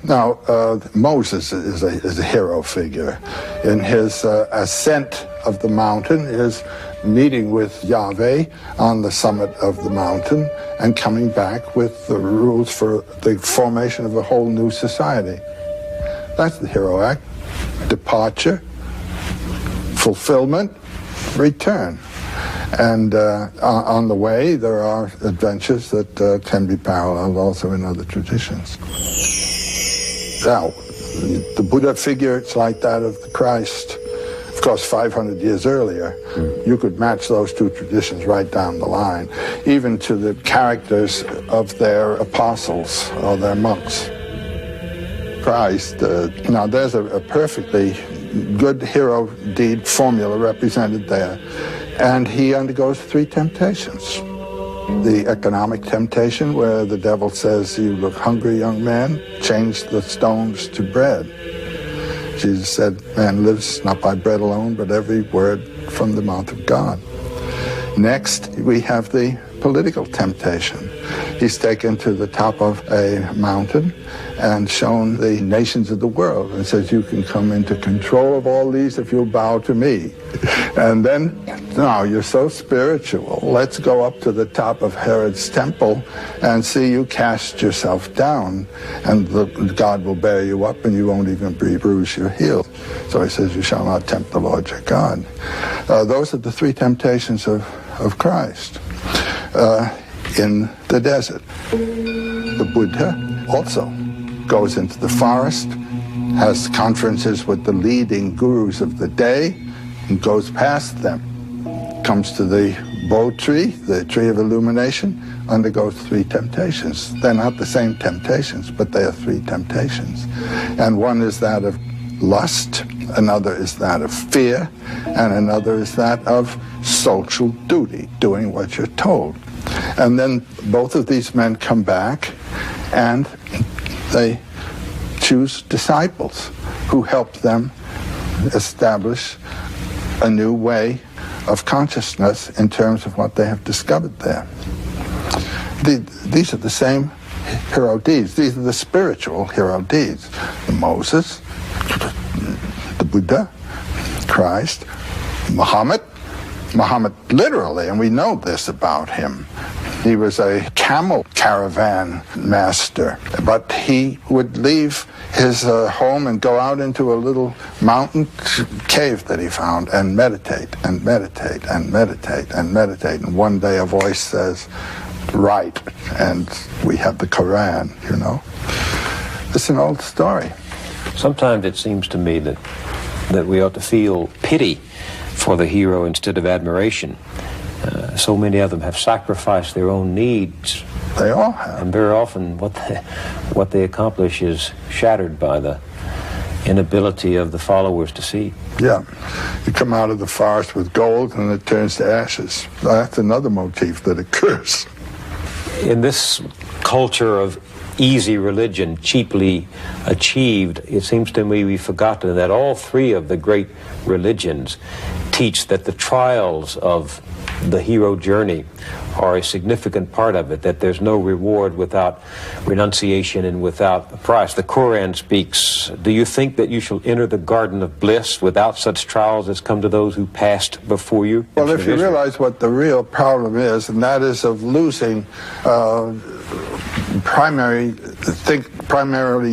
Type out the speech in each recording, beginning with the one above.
Now, Moses is a hero figure. In his ascent of the mountain, his meeting with Yahweh on the summit of the mountain, and coming back with the rules for the formation of a whole new society. That's the hero act. Departure, fulfillment, return. And on the way, there are adventures that can be paralleled also in other traditions. Now, the Buddha figure, it's like that of the Christ. Of course, 500 years earlier, you could match those two traditions right down the line, even to the characters of their apostles or their monks. Christ, now there's a perfectly good hero deed formula represented there. And he undergoes 3 temptations. The economic temptation, where the devil says, "You look hungry, young man, change the stones to bread." Jesus said, "Man lives not by bread alone, but every word from the mouth of God." Next, we have the political temptation. He's taken to the top of a mountain and shown the nations of the world and says, "You can come into control of all these if you bow to me." And then, "No, you're so spiritual. Let's go up to the top of Herod's temple and see you cast yourself down, and God will bear you up and you won't even bruise your heel." So he says, "You shall not tempt the Lord your God." Those are the 3 temptations of Christ in the desert. The Buddha also goes into the forest, has conferences with the leading gurus of the day, and goes past them, comes to the Bo tree, the tree of illumination, undergoes 3 temptations. They're not the same temptations, but they are 3 temptations. And one is that of lust, another is that of fear, and another is that of social duty, doing what you're told. And then both of these men come back and they choose disciples who help them establish a new way of consciousness in terms of what they have discovered there. These are the same hero deeds. These are the spiritual hero deeds. Moses, the Buddha, Christ, Muhammad literally, and we know this about him. He was a camel caravan master, but he would leave his home and go out into a little mountain cave that he found and meditate and meditate and meditate and meditate. And one day a voice says, "Write," and we have the Quran, you know. It's an old story. Sometimes it seems to me that we ought to feel pity for the hero instead of admiration. So many of them have sacrificed their own needs. They all have. And very often what they accomplish is shattered by the inability of the followers to see. Yeah. You come out of the forest with gold and it turns to ashes. That's another motif that occurs. In this culture of easy religion, cheaply achieved, it seems to me we've forgotten that all 3 of the great religions teach that the trials of the hero journey are a significant part of it, that there's no reward without renunciation and without a price. The Quran speaks, "Do you think that you shall enter the garden of bliss without such trials as come to those who passed before you?" Well, if you realize what the real problem is, and that is of losing primarily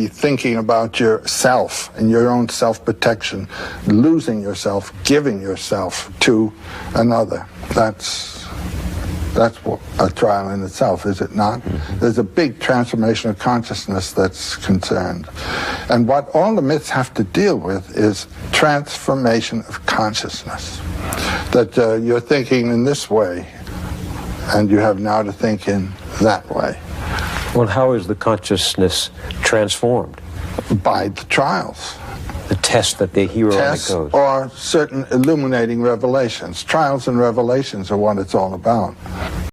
thinking about yourself and your own self-protection, losing yourself, giving yourself to another. That's what a trial in itself, is it not? Mm-hmm. There's a big transformation of consciousness that's concerned. And what all the myths have to deal with is transformation of consciousness. That you're thinking in this way, and you have now to think in that way. Well, how is the consciousness transformed? By the trials. The test that the hero Tests undergoes. or certain illuminating revelations. Trials and revelations are what it's all about.